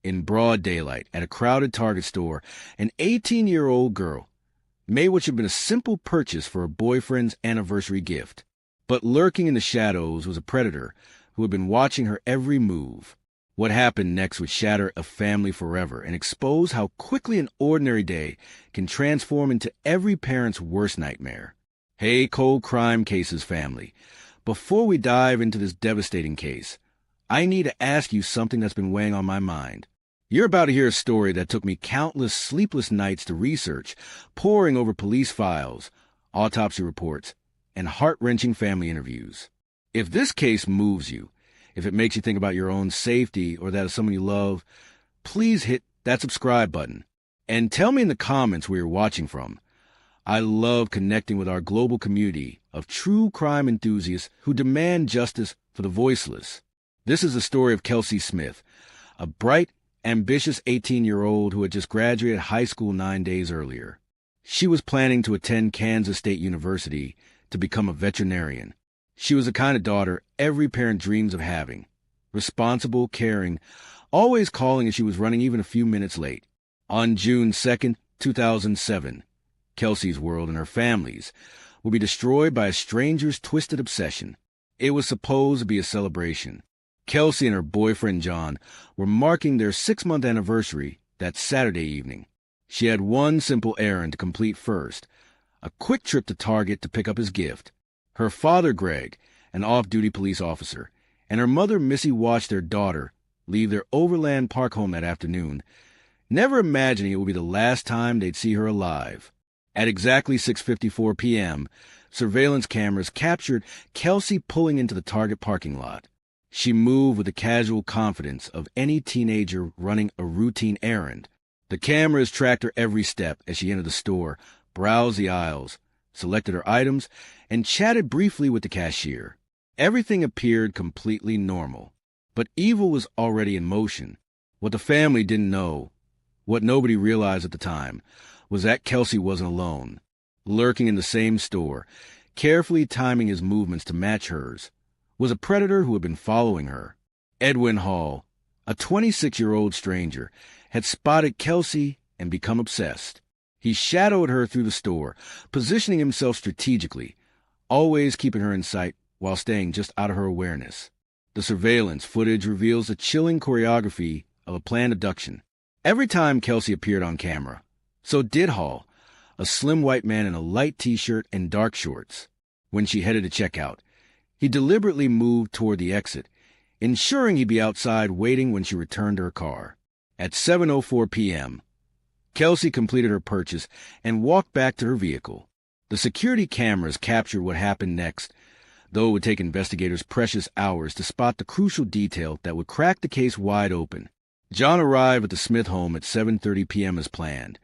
In broad daylight, at a crowded Target store, an 18-year-old girl made what should have been a simple purchase for her boyfriend's anniversary gift. But lurking in the shadows was a predator who had been watching her every move. What happened next would shatter a family forever and expose how quickly an ordinary day can transform into every parent's worst nightmare. Hey, Cold Crime Cases family. Before we dive into this devastating case, I need to ask you something that's been weighing on my mind. You're about to hear a story that took me countless sleepless nights to research, poring over police files, autopsy reports, and heart-wrenching family interviews. If this case moves you, if it makes you think about your own safety or that of someone you love, please hit that subscribe button. And tell me in the comments where you're watching from. I love connecting with our global community of true crime enthusiasts who demand justice for the voiceless. This is the story of Kelsey Smith, a bright, ambitious 18-year-old who had just graduated high school 9 days earlier. She was planning to attend Kansas State University to become a veterinarian. She was the kind of daughter every parent dreams of having. Responsible, caring, always calling as she was running even a few minutes late. On June 2nd, 2007, Kelsey's world and her family's would be destroyed by a stranger's twisted obsession. It was supposed to be a celebration. Kelsey and her boyfriend John were marking their 6-month anniversary that Saturday evening. She had one simple errand to complete first, a quick trip to Target to pick up his gift. Her father, Greg, an off-duty police officer, and her mother, Missy, watched their daughter leave their Overland Park home that afternoon, never imagining it would be the last time they'd see her alive. At exactly 6:54 p.m., surveillance cameras captured Kelsey pulling into the Target parking lot. She moved with the casual confidence of any teenager running a routine errand. The cameras tracked her every step as she entered the store, browsed the aisles, selected her items, and chatted briefly with the cashier. Everything appeared completely normal. But evil was already in motion. What the family didn't know, what nobody realized at the time, was that Kelsey wasn't alone. Lurking in the same store, carefully timing his movements to match hers, was a predator who had been following her. Edwin Hall, a 26-year-old stranger, had spotted Kelsey and become obsessed. He shadowed her through the store, positioning himself strategically, always keeping her in sight while staying just out of her awareness. The surveillance footage reveals the chilling choreography of a planned abduction. Every time Kelsey appeared on camera, so did Hall, a slim white man in a light t-shirt and dark shorts. When she headed to check out, he deliberately moved toward the exit, ensuring he'd be outside waiting when she returned to her car. At 7:04 p.m., Kelsey completed her purchase and walked back to her vehicle. The security cameras captured what happened next, though it would take investigators precious hours to spot the crucial detail that would crack the case wide open. John arrived at the Smith home at 7:30 p.m. as planned,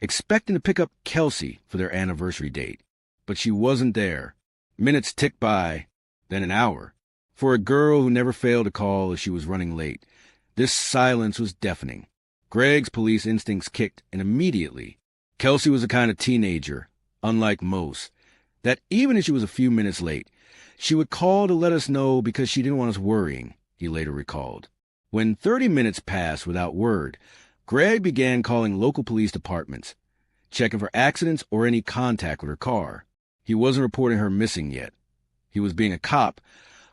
expecting to pick up Kelsey for their anniversary date. But she wasn't there. Minutes ticked by, then an hour. For a girl who never failed to call as she was running late, this silence was deafening. Greg's police instincts kicked, and immediately, Kelsey was the kind of teenager, unlike most, that even if she was a few minutes late, she would call to let us know because she didn't want us worrying, he later recalled. When 30 minutes passed without word, Greg began calling local police departments, checking for accidents or any contact with her car. He wasn't reporting her missing yet. He was being a cop,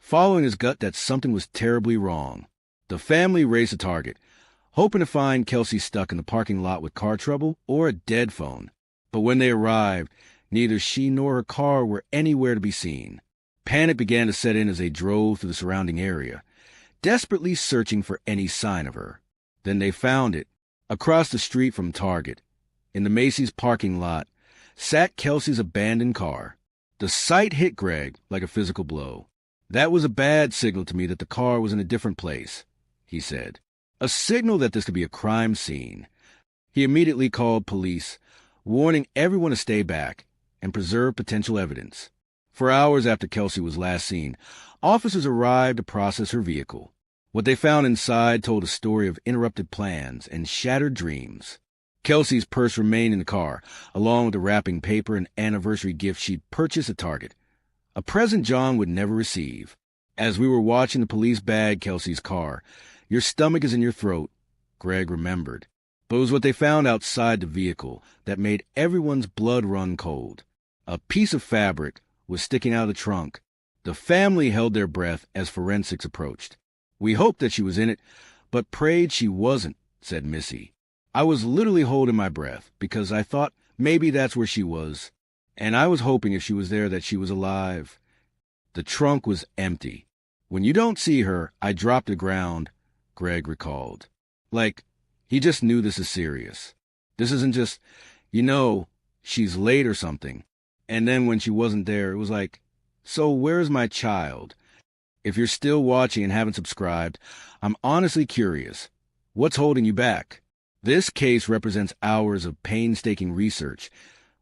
following his gut that something was terribly wrong. The family raced to Target, hoping to find Kelsey stuck in the parking lot with car trouble or a dead phone. But when they arrived, neither she nor her car were anywhere to be seen. Panic began to set in as they drove through the surrounding area, desperately searching for any sign of her. Then they found it. Across the street from Target, in the Macy's parking lot, sat Kelsey's abandoned car. The sight hit Greg like a physical blow. "That was a bad signal to me that the car was in a different place," he said. A signal that this could be a crime scene. He immediately called police, warning everyone to stay back and preserve potential evidence. For hours after Kelsey was last seen, officers arrived to process her vehicle. What they found inside told a story of interrupted plans and shattered dreams. Kelsey's purse remained in the car, along with the wrapping paper and anniversary gift she'd purchased at Target, a present John would never receive. As we were watching the police bag Kelsey's car, your stomach is in your throat, Greg remembered. But it was what they found outside the vehicle that made everyone's blood run cold. A piece of fabric was sticking out of the trunk. The family held their breath as forensics approached. "We hoped that she was in it, but prayed she wasn't," said Missy. "I was literally holding my breath because I thought maybe that's where she was. And I was hoping if she was there that she was alive." The trunk was empty. "When you don't see her, I dropped to the ground," Greg recalled. Like, he just knew this is serious. This isn't just, she's late or something. And then when she wasn't there, it was like, so where's my child? If you're still watching and haven't subscribed, I'm honestly curious. What's holding you back? This case represents hours of painstaking research,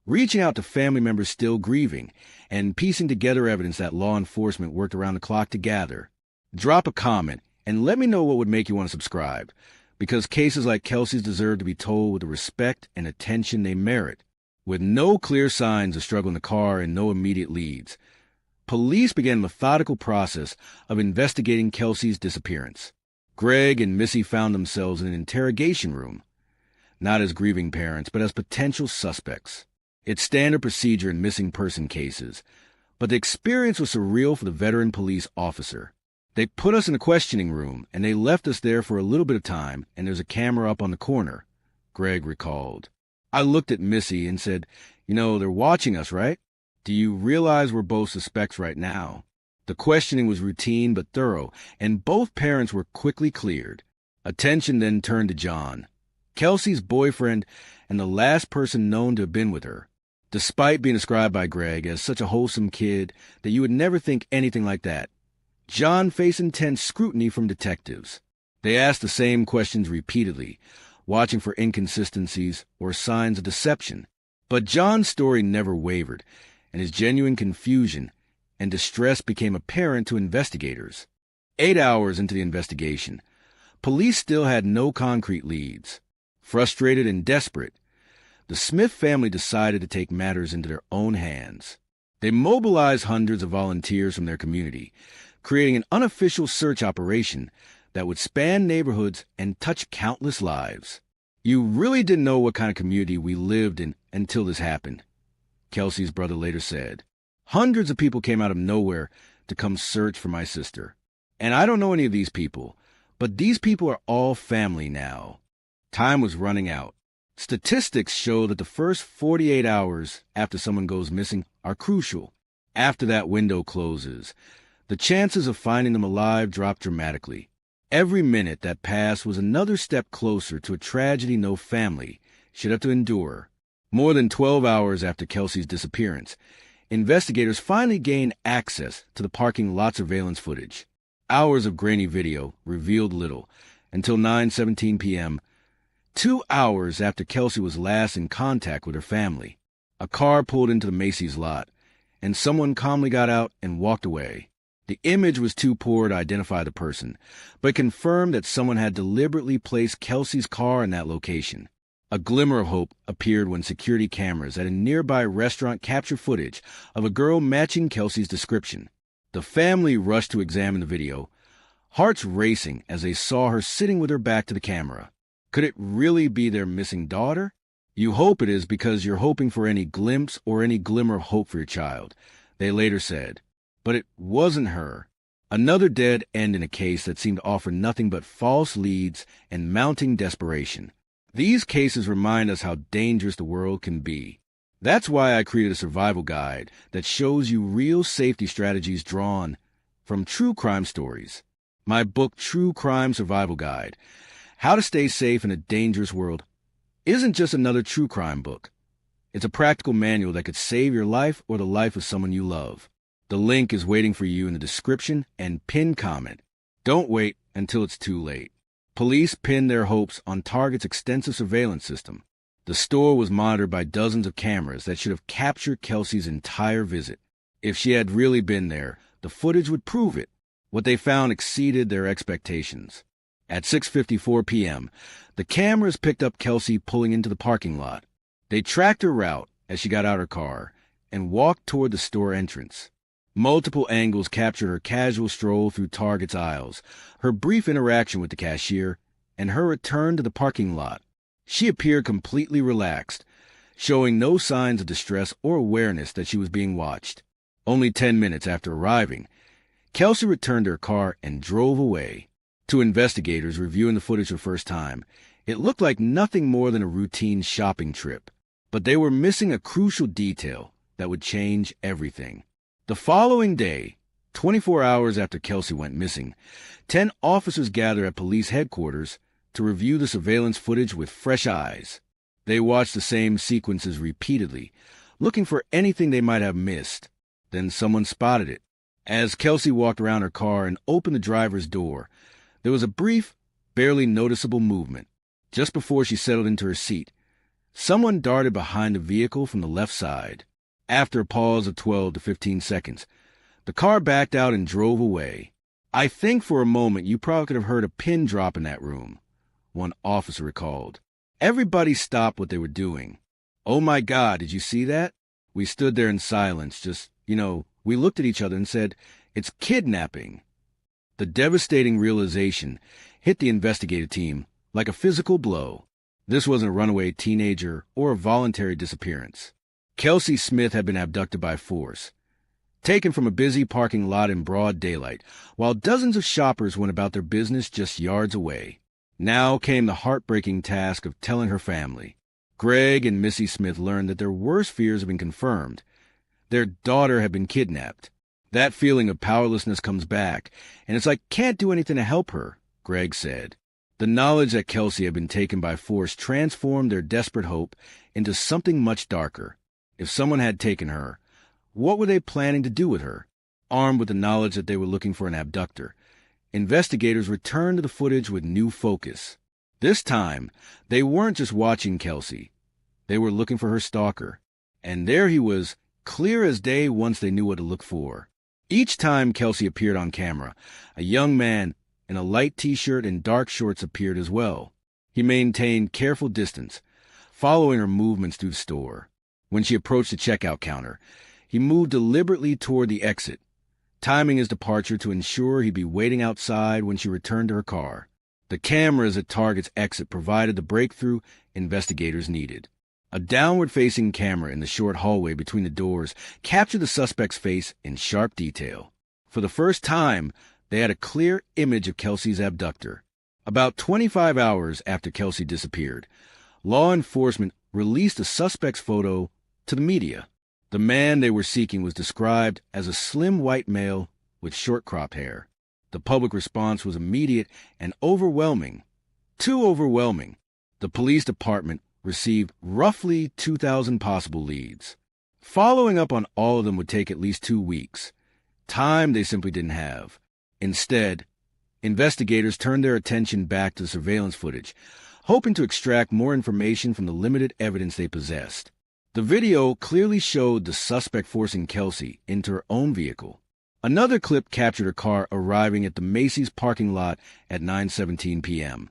reaching out to family members still grieving, and piecing together evidence that law enforcement worked around the clock to gather. Drop a comment and let me know what would make you want to subscribe, because cases like Kelsey's deserve to be told with the respect and attention they merit. With no clear signs of struggle in the car and no immediate leads, police began a methodical process of investigating Kelsey's disappearance. Greg and Missy found themselves in an interrogation room, not as grieving parents, but as potential suspects. It's standard procedure in missing person cases, but the experience was surreal for the veteran police officer. They put us in a questioning room, and they left us there for a little bit of time, and there's a camera up on the corner, Greg recalled. I looked at Missy and said, they're watching us, right? Do you realize we're both suspects right now? The questioning was routine but thorough, and both parents were quickly cleared. Attention then turned to John, Kelsey's boyfriend and the last person known to have been with her. Despite being described by Greg as such a wholesome kid that you would never think anything like that, John faced intense scrutiny from detectives. They asked the same questions repeatedly, watching for inconsistencies or signs of deception. But John's story never wavered, and his genuine confusion and distress became apparent to investigators. 8 hours into the investigation, police still had no concrete leads. Frustrated and desperate, the Smith family decided to take matters into their own hands. They mobilized hundreds of volunteers from their community, creating an unofficial search operation that would span neighborhoods and touch countless lives. "You really didn't know what kind of community we lived in until this happened," Kelsey's brother later said. "Hundreds of people came out of nowhere to come search for my sister. And I don't know any of these people, but these people are all family now." Time was running out. Statistics show that the first 48 hours after someone goes missing are crucial. After that window closes, the chances of finding them alive drop dramatically. Every minute that passed was another step closer to a tragedy no family should have to endure. More than 12 hours after Kelsey's disappearance, investigators finally gained access to the parking lot surveillance footage. Hours of grainy video revealed little until 9:17 p.m., 2 hours after Kelsey was last in contact with her family. A car pulled into the Macy's lot, and someone calmly got out and walked away. The image was too poor to identify the person, but confirmed that someone had deliberately placed Kelsey's car in that location. A glimmer of hope appeared when security cameras at a nearby restaurant captured footage of a girl matching Kelsey's description. The family rushed to examine the video, hearts racing as they saw her sitting with her back to the camera. Could it really be their missing daughter? You hope it is because you're hoping for any glimpse or any glimmer of hope for your child, they later said. But it wasn't her. Another dead end in a case that seemed to offer nothing but false leads and mounting desperation. These cases remind us how dangerous the world can be. That's why I created a survival guide that shows you real safety strategies drawn from true crime stories. My book, True Crime Survival Guide, How to Stay Safe in a Dangerous World, isn't just another true crime book. It's a practical manual that could save your life or the life of someone you love. The link is waiting for you in the description and pinned comment. Don't wait until it's too late. Police pinned their hopes on Target's extensive surveillance system. The store was monitored by dozens of cameras that should have captured Kelsey's entire visit. If she had really been there, the footage would prove it. What they found exceeded their expectations. At 6:54 p.m., the cameras picked up Kelsey pulling into the parking lot. They tracked her route as she got out of her car and walked toward the store entrance. Multiple angles captured her casual stroll through Target's aisles, her brief interaction with the cashier, and her return to the parking lot. She appeared completely relaxed, showing no signs of distress or awareness that she was being watched. Only 10 minutes after arriving, Kelsey returned to her car and drove away. To investigators reviewing the footage for the first time, it looked like nothing more than a routine shopping trip. But they were missing a crucial detail that would change everything. The following day, 24 hours after Kelsey went missing, 10 officers gathered at police headquarters to review the surveillance footage with fresh eyes. They watched the same sequences repeatedly, looking for anything they might have missed. Then someone spotted it. As Kelsey walked around her car and opened the driver's door, there was a brief, barely noticeable movement. Just before she settled into her seat, someone darted behind the vehicle from the left side. After a pause of 12 to 15 seconds, the car backed out and drove away. "I think for a moment you probably could have heard a pin drop in that room," one officer recalled. "Everybody stopped what they were doing. Oh my God, did you see that?" We stood there in silence, we looked at each other and said, "It's kidnapping." The devastating realization hit the investigative team like a physical blow. This wasn't a runaway teenager or a voluntary disappearance. Kelsey Smith had been abducted by force, taken from a busy parking lot in broad daylight, while dozens of shoppers went about their business just yards away. Now came the heartbreaking task of telling her family. Greg and Missy Smith learned that their worst fears had been confirmed. Their daughter had been kidnapped. That feeling of powerlessness comes back, and it's like, can't do anything to help her, Greg said. The knowledge that Kelsey had been taken by force transformed their desperate hope into something much darker. If someone had taken her, what were they planning to do with her? Armed with the knowledge that they were looking for an abductor, investigators returned to the footage with new focus. This time, they weren't just watching Kelsey. They were looking for her stalker. And there he was, clear as day once they knew what to look for. Each time Kelsey appeared on camera, a young man in a light t-shirt and dark shorts appeared as well. He maintained careful distance, following her movements through the store. When she approached the checkout counter, he moved deliberately toward the exit, timing his departure to ensure he'd be waiting outside when she returned to her car. The cameras at Target's exit provided the breakthrough investigators needed. A downward-facing camera in the short hallway between the doors captured the suspect's face in sharp detail. For the first time, they had a clear image of Kelsey's abductor. About 25 hours after Kelsey disappeared, law enforcement released the suspect's photo to the media. The man they were seeking was described as a slim white male with short-cropped hair. The public response was immediate and overwhelming. Too overwhelming. The police department received roughly 2,000 possible leads. Following up on all of them would take at least 2 weeks, time they simply didn't have. Instead, investigators turned their attention back to the surveillance footage, hoping to extract more information from the limited evidence they possessed. The video clearly showed the suspect forcing Kelsey into her own vehicle. Another clip captured her car arriving at the Macy's parking lot at 9:17 p.m.,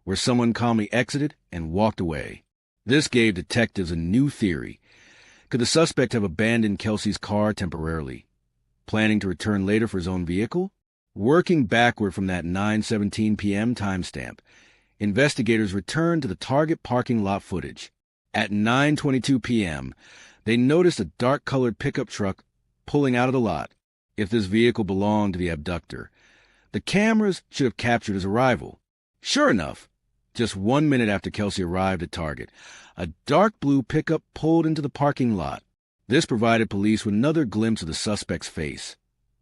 where someone calmly exited and walked away. This gave detectives a new theory. Could the suspect have abandoned Kelsey's car temporarily, planning to return later for his own vehicle? Working backward from that 9:17 p.m. timestamp, investigators returned to the Target parking lot footage. At 9:22 p.m., they noticed a dark-colored pickup truck pulling out of the lot. If this vehicle belonged to the abductor, the cameras should have captured his arrival. Sure enough, just 1 minute after Kelsey arrived at Target, a dark blue pickup pulled into the parking lot. This provided police with another glimpse of the suspect's face.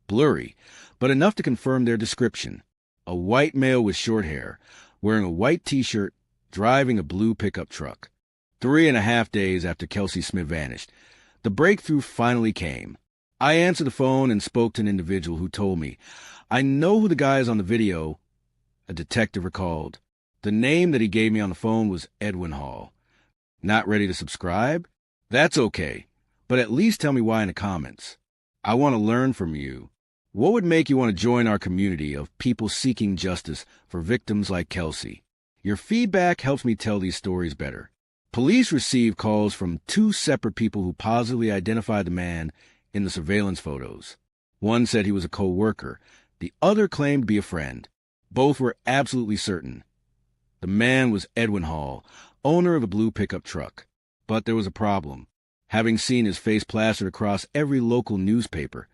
Blurry, but enough to confirm their description. A white male with short hair, wearing a white t-shirt, driving a blue pickup truck. 3.5 days after Kelsey Smith vanished, the breakthrough finally came. I answered the phone and spoke to an individual who told me, "I know who the guy is on the video," a detective recalled. The name that he gave me on the phone was Edwin Hall. Not ready to subscribe? That's okay, but at least tell me why in the comments. I want to learn from you. What would make you want to join our community of people seeking justice for victims like Kelsey? Your feedback helps me tell these stories better. Police received calls from 2 separate people who positively identified the man in the surveillance photos. One said he was a co-worker. The other claimed to be a friend. Both were absolutely certain The man was Edwin Hall, owner of a blue pickup truck. But there was a problem. Having seen his face plastered across every local newspaper,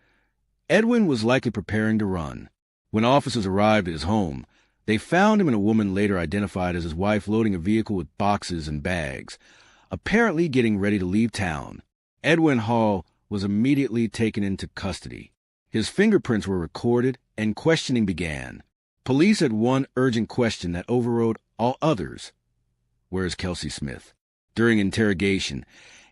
Edwin was likely preparing to run. When officers arrived at his home, they found him and a woman later identified as his wife loading a vehicle with boxes and bags, apparently getting ready to leave town. Edwin Hall was immediately taken into custody. His fingerprints were recorded and questioning began. Police had one urgent question that overrode all others. Where's Kelsey Smith? During interrogation,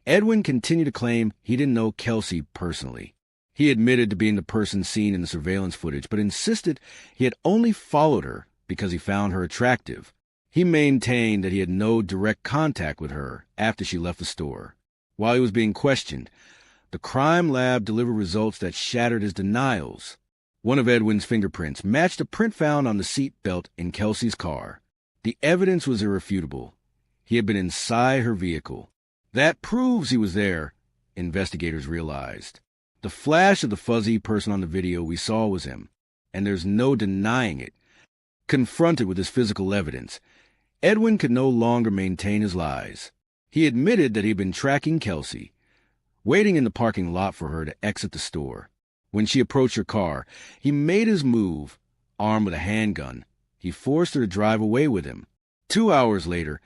Edwin continued to claim he didn't know Kelsey personally. He admitted to being the person seen in the surveillance footage, but insisted he had only followed her because he found her attractive. He maintained that he had no direct contact with her after she left the store. While he was being questioned, the crime lab delivered results that shattered his denials. One of Edwin's fingerprints matched a print found on the seat belt in Kelsey's car. The evidence was irrefutable. He had been inside her vehicle. That proves he was there, investigators realized. The flash of the fuzzy person on the video we saw was him, and there's no denying it. Confronted with this physical evidence, Edwin could no longer maintain his lies. He admitted that he had been tracking Kelsey, waiting in the parking lot for her to exit the store. When she approached her car, he made his move. Armed with a handgun, he forced her to drive away with him. 2 hours later,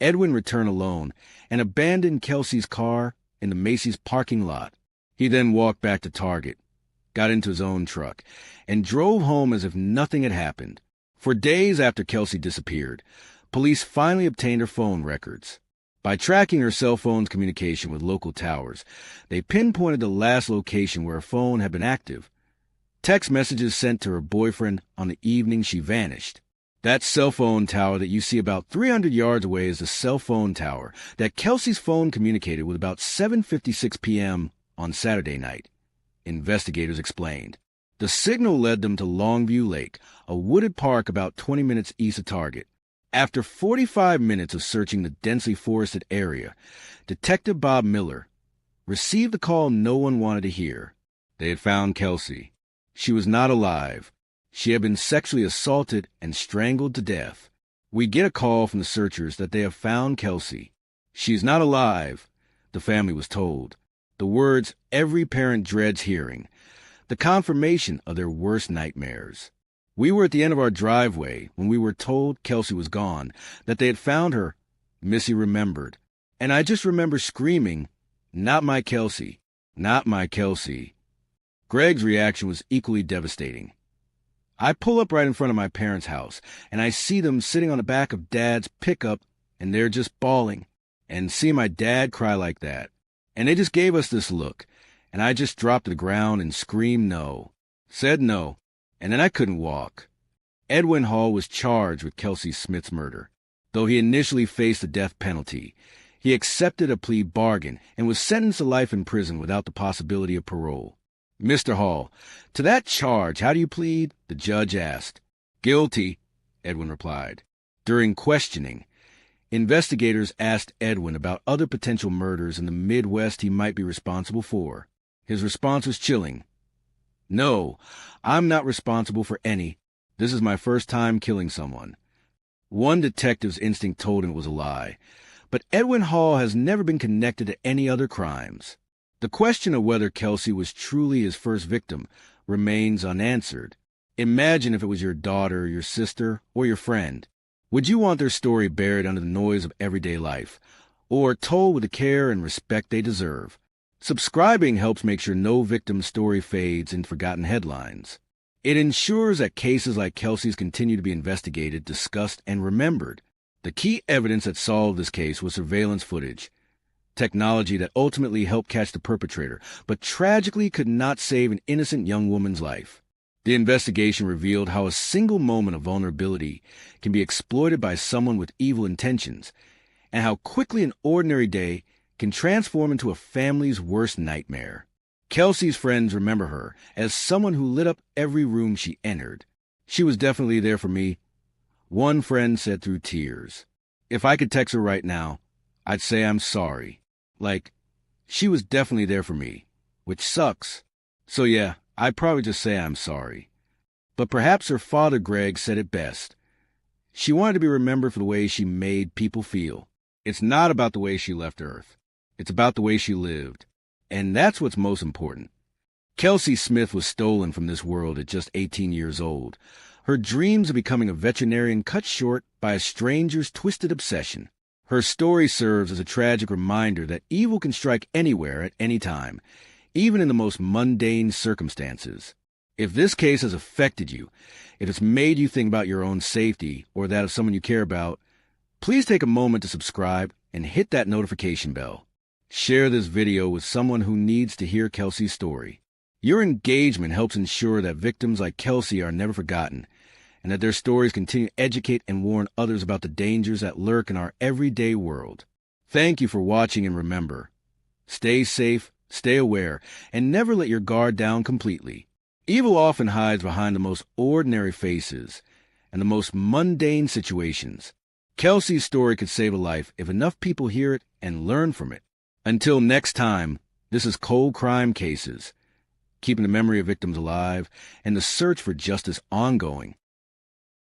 Edwin returned alone and abandoned Kelsey's car in the Macy's parking lot. He then walked back to Target, got into his own truck, and drove home as if nothing had happened. For days after Kelsey disappeared, police finally obtained her phone records. By tracking her cell phone's communication with local towers, they pinpointed the last location where her phone had been active. Text messages sent to her boyfriend on the evening she vanished. That cell phone tower that you see about 300 yards away is the cell phone tower that Kelsey's phone communicated with about 7:56 p.m. on Saturday night, investigators explained. The signal led them to Longview Lake, a wooded park about 20 minutes east of Target. After 45 minutes of searching the densely forested area, Detective Bob Miller received the call no one wanted to hear. They had found Kelsey. She was not alive. She had been sexually assaulted and strangled to death. We get a call from the searchers that they have found Kelsey. She's not alive, the family was told. The words every parent dreads hearing, the confirmation of their worst nightmares. We were at the end of our driveway when we were told Kelsey was gone, that they had found her, Missy remembered. And I just remember screaming, "Not my Kelsey, not my Kelsey." Greg's reaction was equally devastating. I pull up right in front of my parents' house, and I see them sitting on the back of Dad's pickup, and they're just bawling. And see my dad cry like that. And they just gave us this look, and I just dropped to the ground and screamed no. Said no, and then I couldn't walk. Edwin Hall was charged with Kelsey Smith's murder. Though he initially faced the death penalty, he accepted a plea bargain and was sentenced to life in prison without the possibility of parole. "Mr. Hall, to that charge, how do you plead?" the judge asked. "Guilty," Edwin replied. During questioning, investigators asked Edwin about other potential murders in the Midwest he might be responsible for. His response was chilling. "No, I'm not responsible for any. This is my first time killing someone." One detective's instinct told him it was a lie, but Edwin Hall has never been connected to any other crimes. The question of whether Kelsey was truly his first victim remains unanswered. Imagine if it was your daughter, your sister, or your friend. Would you want their story buried under the noise of everyday life, or told with the care and respect they deserve? Subscribing helps make sure no victim's story fades in forgotten headlines. It ensures that cases like Kelsey's continue to be investigated, discussed, and remembered. The key evidence that solved this case was surveillance footage, technology that ultimately helped catch the perpetrator, but tragically could not save an innocent young woman's life. The investigation revealed how a single moment of vulnerability can be exploited by someone with evil intentions, and how quickly an ordinary day can transform into a family's worst nightmare. Kelsey's friends remember her as someone who lit up every room she entered. "She was definitely there for me," one friend said through tears. "If I could text her right now, I'd say I'm sorry. Like, she was definitely there for me, which sucks. So yeah, I'd probably just say I'm sorry." But perhaps her father Greg said it best. She wanted to be remembered for the way she made people feel. It's not about the way she left Earth. It's about the way she lived. And that's what's most important. Kelsey Smith was stolen from this world at just 18 years old. Her dreams of becoming a veterinarian cut short by a stranger's twisted obsession. Her story serves as a tragic reminder that evil can strike anywhere at any time, even in the most mundane circumstances. If this case has affected you, if it's made you think about your own safety or that of someone you care about, please take a moment to subscribe and hit that notification bell. Share this video with someone who needs to hear Kelsey's story. Your engagement helps ensure that victims like Kelsey are never forgotten, and that their stories continue to educate and warn others about the dangers that lurk in our everyday world. Thank you for watching, and remember, stay safe, stay aware, and never let your guard down completely. Evil often hides behind the most ordinary faces and the most mundane situations. Kelsey's story could save a life if enough people hear it and learn from it. Until next time, this is Cold Crime Cases, keeping the memory of victims alive and the search for justice ongoing.